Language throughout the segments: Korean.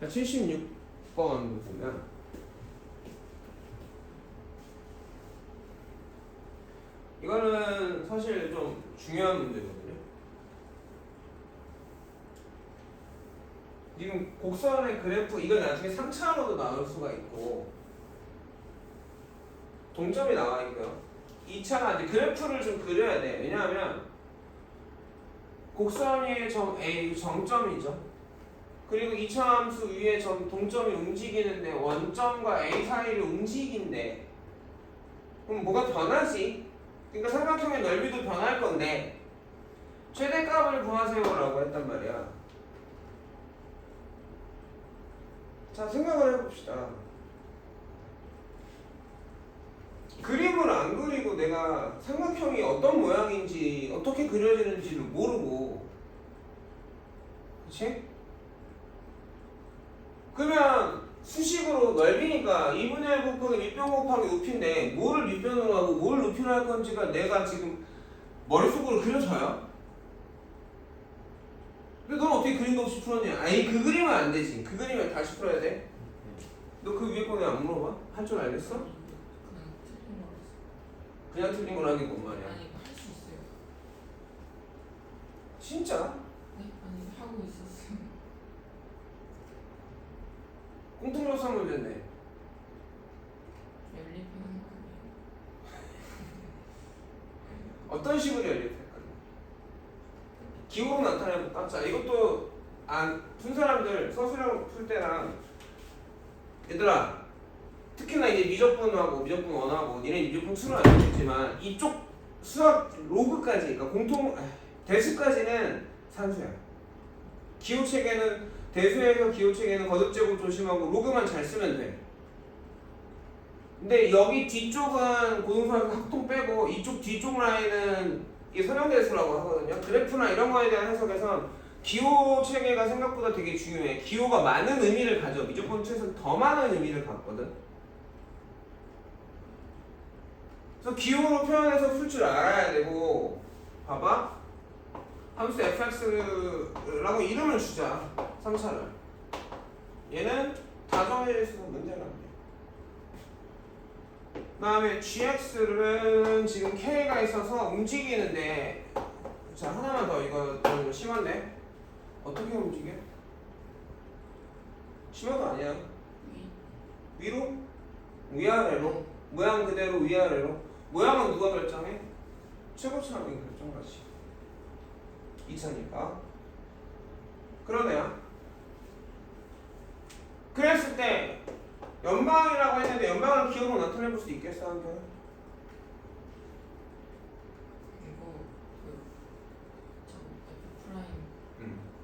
76번 보면 이거는 사실 좀 중요한 문제거든요. 지금 곡선의 그래프 이건 나중에 3차로도 나올 수가 있고 동점이 나와 있고요. 2차가 이제 그래프를 좀 그려야 돼. 왜냐하면 곡선 위에 점 A 정점이죠. 그리고 2차 함수 위에 점 동점이 움직이는데 원점과 A 사이를 움직인대. 그럼 뭐가 변하지? 그러니까 삼각형의 넓이도 변할 건데 최대값을 구하세요라고 했단 말이야. 자, 생각을 해봅시다. 그림을 안 그리고 내가 삼각형이 어떤 모양인지 어떻게 그려지는지를 모르고, 그치? 그러면 수식으로 넓이니까 2분의 1 곱하기 밑변 곱하기 높이인데 뭐를 밑변으로 하고 뭘 높이로 할 건지가 내가 지금 머릿속으로 그려져요? 근데 넌 어떻게 그림도 없이 풀었냐? 아니, 그 그림은 안 되지. 그 그림을 다시 풀어야 돼. 너 그 위에 거 왜 안 물어봐? 할 줄 알겠어? 그냥 틀린 거라는 게 뭔 말이야? 아니, 할 수 있어요. 진짜? 네? 아니, 하고 있었어요. 공통역사 문제인데 연립하는 거 아니에요? 어떤 식으로 연립할까? 기호로 나타내볼까? 자, 이것도 안 푼 사람들 서술형 풀 때랑 얘들아, 특히나 이제 미적분하고 미적분 1하고 니네 미적분 2는 알겠지만 이쪽 수학 로그까지, 그러니까 공통 대수까지는 산수야. 기호체계는 대수에서 기호체계는 거듭제곱 조심하고 로그만 잘 쓰면 돼. 근데 여기 뒤쪽은 고등수학에서 학통 빼고 이쪽 뒤쪽 라인은 이게 선형대수라고 하거든요. 그래프나 이런 거에 대한 해석에선 기호 체계가 생각보다 되게 중요해. 기호가 많은 의미를 가져. 미적분 2에서는 더 많은 의미를 갖거든. 그래서 기호로 표현해서 풀 줄 알아야 되고, 봐봐. 함수 fx라고 이름을 주자. 3차를. 얘는 다정해져 있어서 문제가 안 돼. 그 다음에 gx는 지금 k가 있어서 움직이는데, 자, 하나만 더, 이거 좀 심한데? 어떻게 움직여? 심화도 아니야. 위로? 위아래로? 모양 그대로 위아래로? 모양은 누가 결정해? 최고차원이 결정하지. 2차니까. 그러네요. 그랬을 때 연방이라고 했는데 연방을 기호로 나타내볼 수 있겠어, 한 번? 이거 저 F 프라임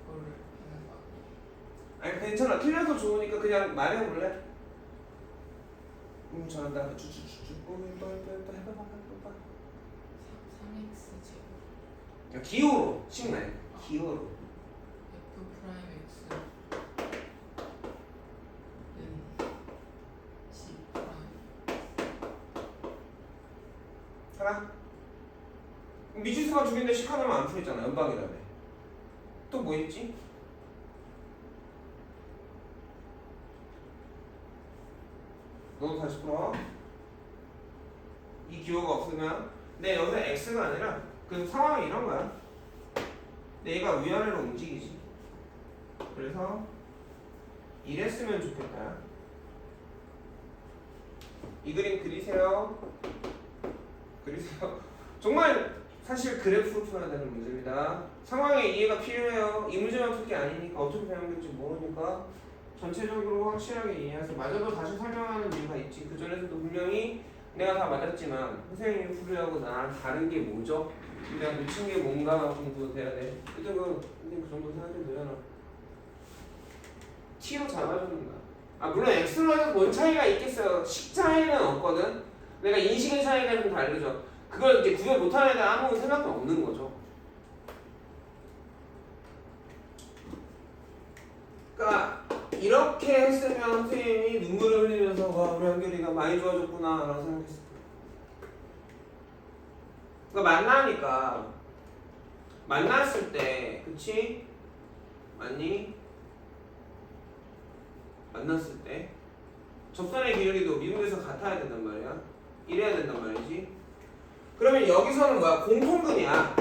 거를 하는 거 아니에요? 아니, 괜찮아. 틀려도 좋으니까 그냥 말해볼래? 잘한다. 쭈쭈쭈쭈. 또 해봐봐. 3x 제곱 야, 기호로. 식네. 기호로. F 프라임 x 는 C 프라임 하나? 미지수가 두 개인데 식 하나만 안 풀렸잖아. 연방이라며. 또 뭐 있지? 너도 다시 풀어. 이 기호가 없으면, 근데 여기서 x가 아니라 그 상황이 이런 거야. 근데 얘가 위아래로 움직이지. 그래서 이랬으면 좋겠다. 이 그림 그리세요. 그리세요. 정말 사실 그래프로 풀어야 되는 문제입니다. 상황의 이해가 필요해요. 이 문제만 풀 게 아니니까 어떻게 배우는지 모르니까 전체적으로 확실하게 이해해서 맞아도 다시 설명하는 이유가 있지. 그전에서도 분명히 내가 다 맞았지만 선생님이 풀으려고 나랑 다른 게 뭐죠? 내가 놓친 게 뭔가 공부 돼야 돼. 그때 그 정도 생각해도 되잖아. T로 잡아주는 거야. 아, 물론 X로 해서 뭔 차이가 있겠어요. 식 차이는 없거든. 내가 인식의 차이가 좀 다르죠. 그걸 이제 구별 못하는 애들 아무 생각도 없는 거죠. 그러니까 이렇게 했으면 선생님이 눈물을 흘리면서 와, 우리 한결이가 많이 좋아졌구나 라고 생각했을 거예요. 그러니까 만났을 때, 그치? 맞니? 만났을 때 접선의 기울기도 미분에서 같아야 된단 말이야. 이래야 된단 말이지. 그러면 여기서는 뭐야? 공통근이야.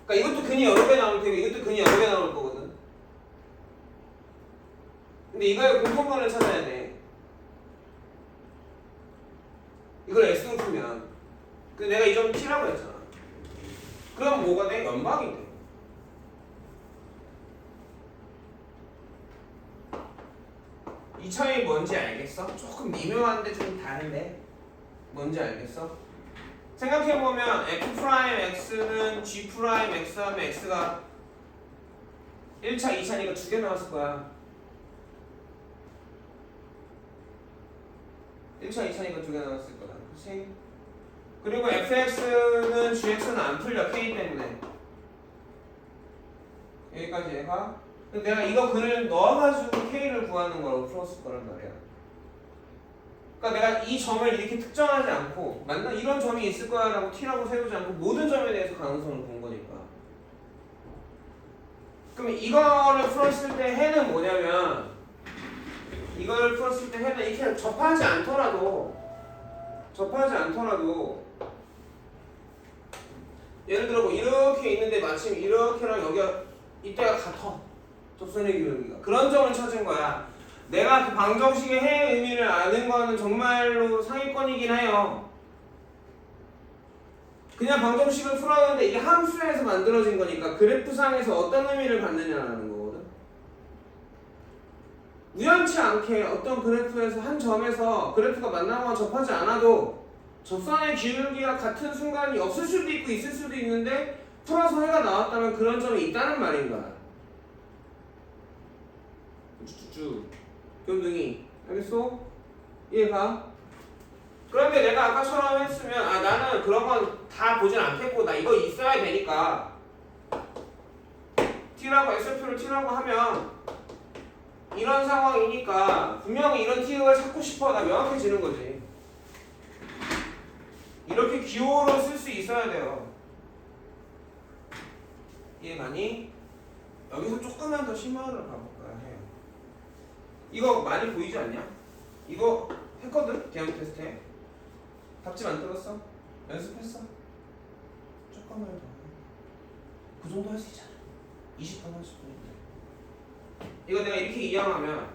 그러니까 이것도 근이 여러 개 나올 테고 이것도 근이 여러 개 나올 거거든. 근데 이거의 공통근을 찾아야 돼. 이걸 X로 풀면 근데 내가 이 점 T라고 했잖아. 그럼 뭐가 돼? 연방이 돼. 이 차이 뭔지 알겠어? 조금 미묘한데 좀 다른데 뭔지 알겠어? 생각해보면 F'X는 G'X 하면 X가 1차, 2차니까 두 개 나왔을 거야. 1차, 2차니까 두 개 나왔을 거야. 그치? 그리고 fx는 gx는 안 풀려 k 때문에 여기까지 얘가 내가 이거 근을 넣어가지고 k를 구하는 걸 풀었을 거란 말이야. 그러니까 내가 이 점을 이렇게 특정하지 않고 맞나 이런 점이 있을 거야 라고 t라고 세우지 않고 모든 점에 대해서 가능성을 본 거니까. 그럼 이거를 풀었을 때 해는 뭐냐면 이걸 풀었을 때 해는 이렇게 접하지 않더라도 예를 들어 뭐 이렇게 있는데 마침 이렇게랑 여기가 이때가 같아. 접선의 기울기가. 그런 점을 찾은 거야. 내가 그 방정식의 해의 의미를 아는 거는 정말로 상위권이긴 해요. 그냥 방정식을 풀었는데 이게 함수에서 만들어진 거니까 그래프상에서 어떤 의미를 갖느냐라는 거거든. 우연치 않게 어떤 그래프에서 한 점에서 그래프가 만나거나 접하지 않아도 접선의 기울기가 같은 순간이 없을 수도 있고 있을 수도 있는데 풀어서 해가 나왔다면 그런 점이 있다는 말인 거야. 쭉쭉쭉 변등이 알겠어? 이해가? 그런데 내가 아까처럼 했으면 아 나는 그런 건 다 보진 않겠고 나 이거 있어야 되니까 t라고 x표를 t라고 하면 이런 상황이니까 분명히 이런 t를 찾고 싶어. 나 명확해지는 거지. 이렇게 기호로 쓸 수 있어야 돼요. 이해가니? 여기서 조금만 더 심화를 가볼까 해요. 이거 많이 보이지 않냐? 이거 했거든? 개형 테스트에. 답지 만들었어? 연습했어? 조금만 더. 그 정도 할 수 있잖아. 20분, 30분인데. 이거 내가 이렇게 이양하면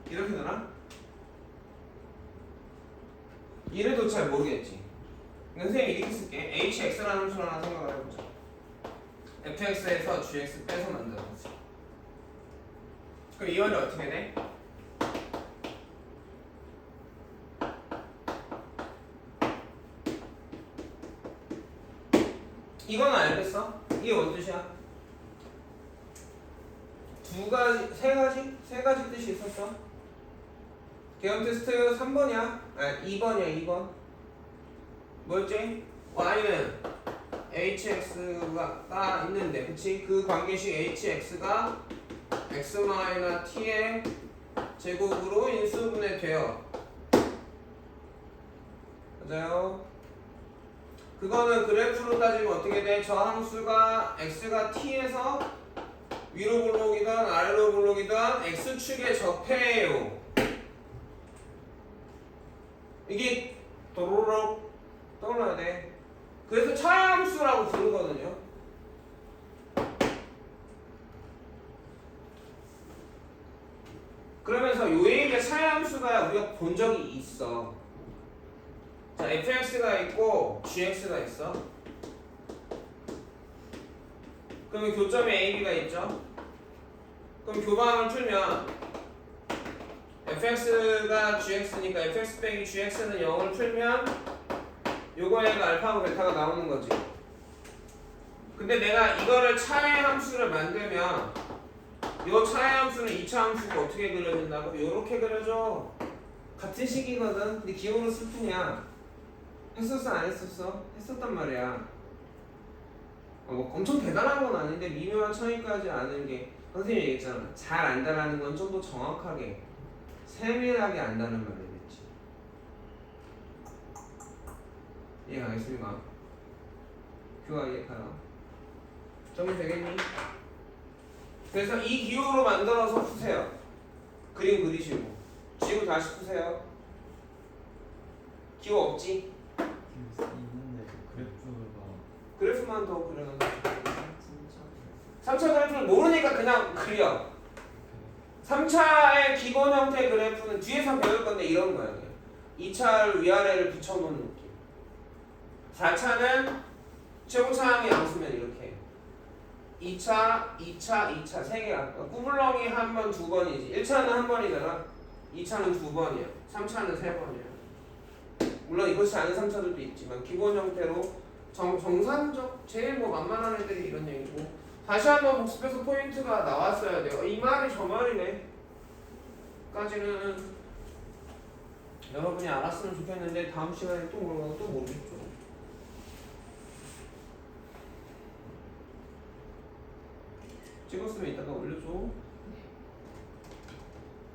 이렇게 되나? 이래도 잘 모르겠지. 선생님이 이렇게 쓸게. hx라는 함수를 하나 생각을 해보자. fx에서 gx 빼서 만들어보자. 그럼 이원이 어떻게 돼? 이건 알겠어? 이게 뭔 뜻이야? 세 가지 뜻이 있었어. 개형 테스트 3번이야? 아니 2번이야 2번. 뭐였지? y는 hx가 있는데 그치? 그 관계식 hx가 x-t의 제곱으로 인수분해 돼요. 맞아요? 그거는 그래프로 따지면 어떻게 돼? 저 함수가 x가 t에서 위로 볼록이든 아래로 볼록이든 x축의 적폐예요. 이게 도로록 떠올라야 돼. 그래서 차함수라고 부르거든요. 그러면서 요 얘기가 차함수가 우리가 본 적이 있어. 자, fx가 있고 gx가 있어. 그러면 교점에 a, b가 있죠. 그럼 교방을 풀면 fx가 gx니까 fx 빼기 gx는 0을 풀면 요거 얘가 알파하고 베타가 나오는 거지. 근데 내가 이거를 차의 함수를 만들면 요 차의 함수는 2차 함수가 어떻게 그려진다고? 요렇게 그려져. 같은 식이거든. 근데 기호로 쓸 뿐이야. 했었어 안 했었어? 했었단 말이야. 뭐 엄청 대단한 건 아닌데 미묘한 차이까지 아는 게 선생님이 얘기했잖아. 잘 안다라는 건 좀 더 정확하게 세밀하게 안다는 말이겠지. 이해가겠습니까? Q와 E의 가요. 정리 되겠니? 그래서 이 기호로 만들어서 푸세요. 그림 그리시고 지우 다시 푸세요. 기호 없지? 있는데 그래프가 그래프만 더 그려놔. 진짜 3차 그래프를 모르니까 그냥 그려. 3차의 기본 형태 그래프는 뒤에서 배울 건데 이런 거예요. 2차를 위아래를 붙여놓은 느낌. 4차는 최고차항의 양수면 이렇게. 2차, 2차, 2차 세 개야. 꾸불렁이 한 번, 두 번이지. 1차는 한 번이잖아. 2차는 두 번이야. 3차는 세 번이야. 물론 이것이 아닌 3차들도 있지만 기본 형태로 정상적 제일 뭐 만만한 애들이 이런 얘기고. 다시 한번 복습해서 포인트가 나왔어야 돼요. 이 말이 저 말이네. 까지는 여러분이 알았으면 좋겠는데 다음 시간에 또 모르면 또 모르겠죠. 찍었으면 이따가 올려줘.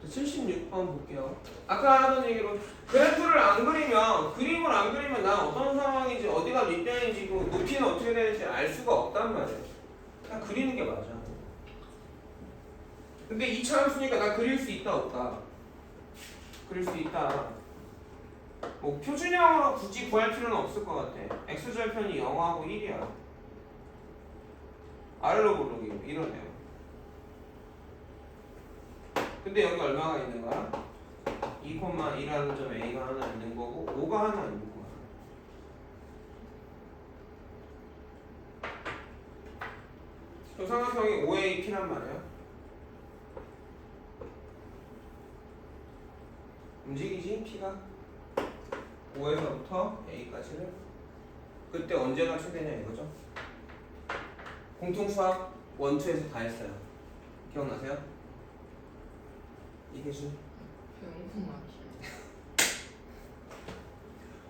76번 볼게요. 아까 하던 얘기로 그래프를 안 그리면 그림을 안 그리면 난 어떤 상황인지 어디가 밑변인지 그 높이는 어떻게 되는지 알 수가 없단 말이야. 그냥 그리는 게 맞아. 근데 2차 함수니까 나 그릴 수 있다 없다? 그릴 수 있다. 뭐 표준형으로 굳이 구할 필요는 없을 것 같아. x절편이 0하고 1이야. 아래로 고르기 이러네요. 근데 여기 얼마가 있는 거야? 2,1하는 점 A가 하나 있는 거고 5가 하나 있는 거야. 저 삼각형이 5A P란 말이야. 움직이지? P가 5에서부터 A까지를 그때 언제가 최대냐 이거죠. 공통수학 1, 2에서 다 했어요. 기억나세요? 이게 좀 배운 것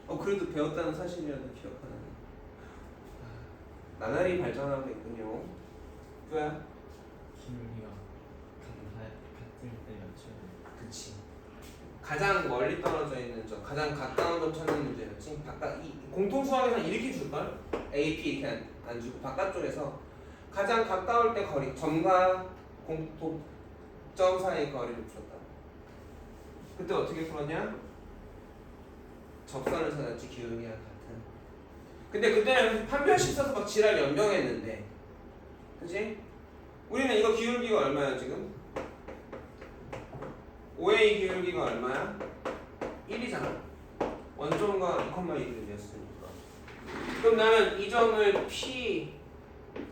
같아요. 그래도 배웠다는 사실이라도 기억하는. 나날이 발전하고 있군요. 그야? 기울기가 같을 때 맞춰야 돼. 그치. 가장 멀리 떨어져 있는 점, 가장 가까운 점 찾는 문제였지. 이 공통수학에서는 이렇게 줄걸? A, P 이렇게 안 주고 바깥쪽에서 가장 가까울 때 거리, 점과 공통점 사이의 거리를 풀었다. 그때 어떻게 풀었냐? 접선을 찾았지, 기울기와 같은. 근데 그때는 판별식 써서 막 지랄 연병했는데, 그치? 우리는 이거 기울기가 얼마야 지금? 5A 기울기가 얼마야? 1이잖아. 원점과 2,1을 냈으니까. 그럼 나는 이 점을 P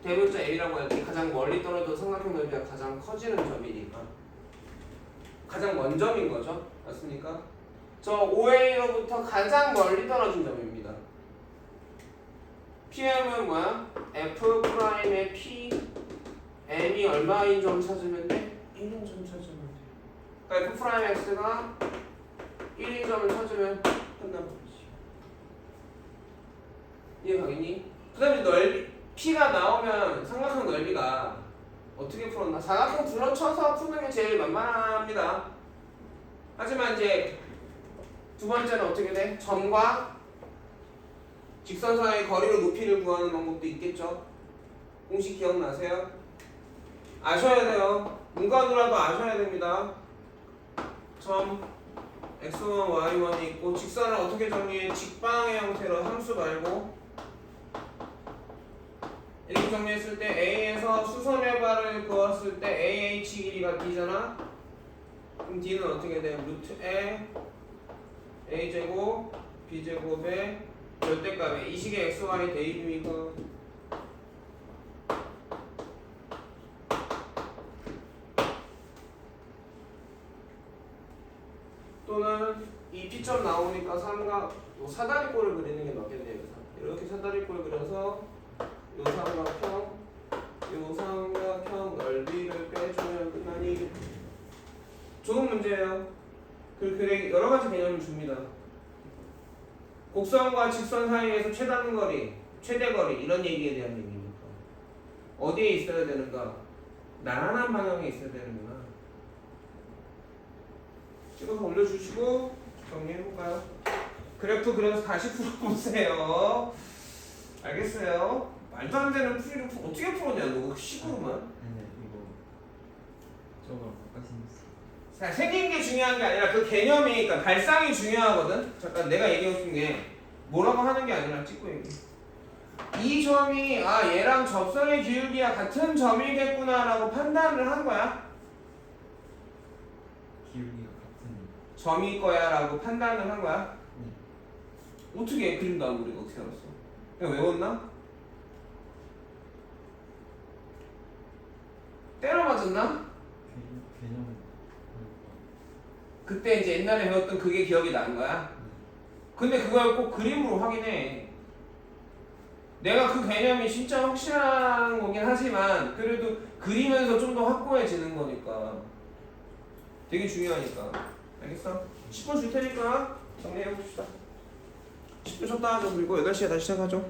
대문자 A라고 해야지. 가장 멀리 떨어져 삼각형 넓이가 가장 커지는 점이니까 가장 원점인 거죠. 맞습니까? 저 5A로부터 가장 멀리 떨어진 점입니다. PM은 뭐야? F'의 P M이 얼마인 점 찾으면 돼? 1인 점 찾으면 돼. 그러니까 F'X가 1인 점을 찾으면 끝나버리지. 이해가겠니? 그 다음에 넓이 P가 나오면 삼각형 넓이가 어떻게 풀었나? 사각형 둘러쳐서 푸는 게 제일 만만합니다. 하지만 이제 두 번째는 어떻게 돼? 점과 직선 사이의 거리로 높이를 구하는 방법도 있겠죠? 공식 기억나세요? 아셔야 돼요. 문과도라도 아셔야 됩니다. 점 x1, y1이 있고 직선을 어떻게 정리해? 직방의 형태로 함수 말고 이렇게 정리했을 때 A에서 수선의 발을 그었을 때 AH 길이가 D잖아? 그럼 D는 어떻게 돼? 루트에 A제곱 B제곱의 절대값에 이 식의 XY 대입이니까 또는 이 P점 나오니까 사다리꼴을 그리는 게 맞겠네요. 이렇게 사다리꼴 그려서 요 삼각형 넓이를 빼주면 끝나니. 좋은 문제예요. 그래 여러 가지 개념을 줍니다. 곡선과 직선 사이에서 최단거리, 최대거리 이런 얘기에 대한 얘기니까 어디에 있어야 되는가? 나란한 방향에 있어야 되는구나. 찍어서 올려주시고 정리해볼까요? 그래프 그려서 다시 풀어보세요. 알겠어요? 말도 안 되는 풀이를 어떻게 풀었냐 너 식으로만. 근데 이거 저거랑 바꿔 생겼어. 자, 생긴 게 중요한 게 아니라 그 개념이 그러니까 발상이 중요하거든. 잠깐 내가 얘기하고 싶은 게 뭐라고 하는 게 아니라 찍고 얘기해. 이 점이 아 얘랑 접선의 기울기가 같은 점이겠구나라고 판단을 한 거야. 기울기가 같은. 점일 거야라고 판단을 한 거야. 네. 어떻게 그림 나오고 우리가 어떻게 알았어? 그냥 외웠나? 때려 맞았나? 개념. 그때 이제 옛날에 배웠던 그게 기억이 난 거야. 근데 그걸 꼭 그림으로 확인해. 내가 그 개념이 진짜 확실한 거긴 하지만 그래도 그리면서 좀 더 확고해지는 거니까 되게 중요하니까. 알겠어? 10분 줄 테니까 정리해 봅시다. 10분 줬다 하죠. 그리고 8시에 다시 시작하죠.